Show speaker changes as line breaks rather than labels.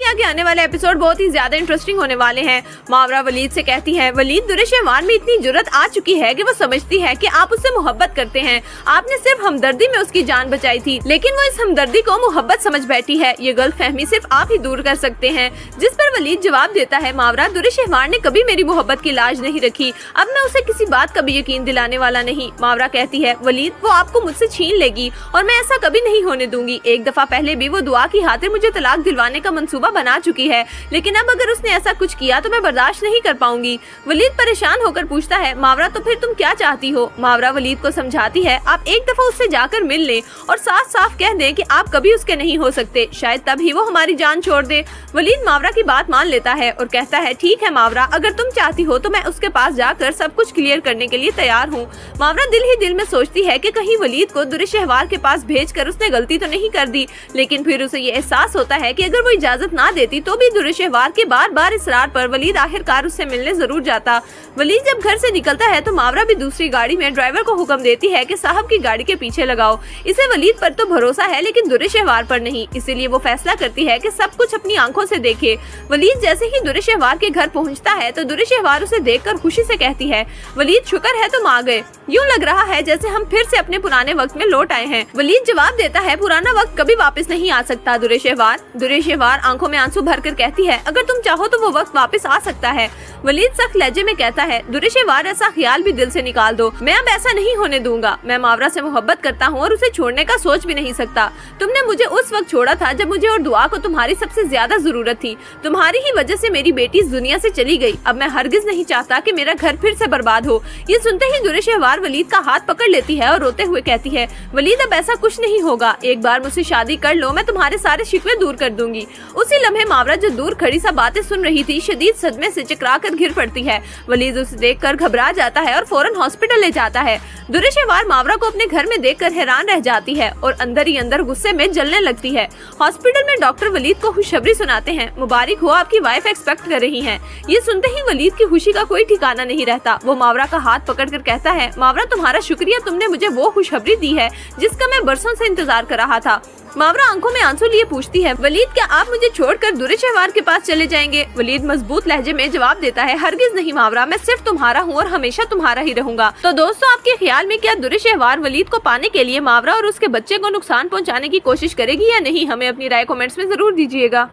आगे आने वाले एपिसोड बहुत ही ज्यादा इंटरेस्टिंग होने वाले हैं। मावरा वलीद से कहती है, वलीद दुरेशहवार में इतनी जुर्रत आ चुकी है कि वो समझती है कि आप उससे मोहब्बत करते हैं। आपने सिर्फ हमदर्दी में उसकी जान बचाई थी, लेकिन वो इस हमदर्दी को मोहब्बत समझ बैठी है। ये गलतफहमी सिर्फ आप ही दूर कर सकते हैं। जिस पर वलीद जवाब देता है, मावरा दुरेशहवार ने कभी मेरी मोहब्बत की लाज नहीं रखी, अब मैं उसे किसी बात का भी यकीन दिलाने वाला नहीं। मावरा कहती है, वलीद वो आपको मुझसे छीन लेगी और मैं ऐसा कभी नहीं होने दूंगी। एक दफा पहले भी वो दुआ की खातिर मुझे तलाक दिलवाने का मंसूबा बना चुकी है, लेकिन अब अगर उसने ऐसा कुछ किया तो मैं बर्दाश्त नहीं कर पाऊंगी। वलीद परेशान होकर पूछता है, मावरा तो फिर तुम क्या चाहती हो? मावरा वलीद को समझाती है, आप एक दफा उससे जाकर मिल लें और साफ साफ कह दें कि आप कभी उसके नहीं हो सकते, शायद तभी वो हमारी जान छोड़ दे। वलीद मावरा की बात मान लेता है और कहता है, ठीक है मावरा, अगर तुम चाहती हो तो मैं उसके पास जाकर सब कुछ क्लियर करने के लिए तैयार हूँ। मावरा दिल ही दिल में सोचती है कि कहीं वलीद को दुरेशहवार के पास भेजकर उसने गलती तो नहीं कर दी, लेकिन फिर उसे ये एहसास होता है कि अगर वो इजाजत ना देती तो भी दुरेशहवार के बार बार इसरार पर वलीद आखिरकार उससे मिलने जरूर जाता। वलीद जब घर से निकलता है तो मावरा भी दूसरी गाड़ी में ड्राइवर को हुक्म देती है कि साहब की गाड़ी के पीछे लगाओ। इसे वलीद पर तो भरोसा है लेकिन दुरेशहवार पर नहीं, इसीलिए वो फैसला करती है कि सब कुछ अपनी आंखों से देखे। वलीद जैसे ही दुरेशहवार के घर पहुंचता है तो दुरेशहवार उसे देखकर खुशी से कहती है, वलीद शुक्र है तुम आ गए, यूँ लग रहा है जैसे हम फिर से अपने पुराने वक्त में लौट आए हैं। वलीद जवाब देता है, पुराना वक्त कभी वापस नहीं आ सकता दुरेशहवार। दुरेशहवार आंखों में आंसू भरकर कहती है, अगर तुम चाहो तो वो वक्त वापस आ सकता है। वलीद सख्त लहजे में कहता है, दुरेशहवार ऐसा ख्याल भी दिल से निकाल दो, मैं अब ऐसा नहीं होने दूंगा। मैं मावरा से मोहब्बत करता हूँ और उसे छोड़ने का सोच भी नहीं सकता। तुमने मुझे उस वक्त छोड़ा था जब मुझे और दुआ को तुम्हारी सबसे ज्यादा जरूरत थी। तुम्हारी ही वजह से मेरी बेटी इस दुनिया से चली गई। अब मैं हरगिज नहीं चाहता कि मेरा घर फिर से बर्बाद हो। ये सुनते ही दुरेशहवार वलीद का हाथ पकड़ लेती है और रोते हुए कहती है, वलीद अब ऐसा कुछ नहीं होगा, एक बार मुझसे शादी कर लो, मैं तुम्हारे सारे शिकवे दूर कर दूंगी। उसी लम्हे मावरा जो दूर खड़ी सा बातें सुन रही थी, शदीद सदमे से चकरा कर गिर पड़ती है। वलीद उसे देखकर घबरा जाता है और फौरन हॉस्पिटल ले जाता है। दुरेशहवार मावरा को अपने घर में देखकर हैरान रह जाती है और अंदर ही अंदर गुस्से में जलने लगती है। हॉस्पिटल में डॉक्टर वलीद को खुशखबरी सुनाते हैं, मुबारक हो, आपकी वाइफ एक्सपेक्ट कर रही है। ये सुनते ही वलीद की खुशी का कोई ठिकाना नहीं रहता। वो मावरा का हाथ पकड़कर कहता है, मावरा तुम्हारा शुक्रिया, तुमने मुझे वो खुशखबरी दी है जिसका मैं बरसों से इंतजार कर रहा था। मावरा आंखों में आंसू लिए पूछती है, वलीद क्या आप मुझे छोड़कर दुरेशहवार के पास चले जाएंगे? वलीद मजबूत लहजे में जवाब देता है, हरगिज नहीं मावरा, मैं सिर्फ तुम्हारा हूँ और हमेशा तुम्हारा ही रहूंगा। तो दोस्तों, आपके ख्याल में क्या दुरेशहवार वलीद को पाने के लिए मावरा और उसके बच्चे को नुकसान पहुँचाने की कोशिश करेगी या नहीं? हमें अपनी राय कमेंट्स में जरूर दीजिएगा।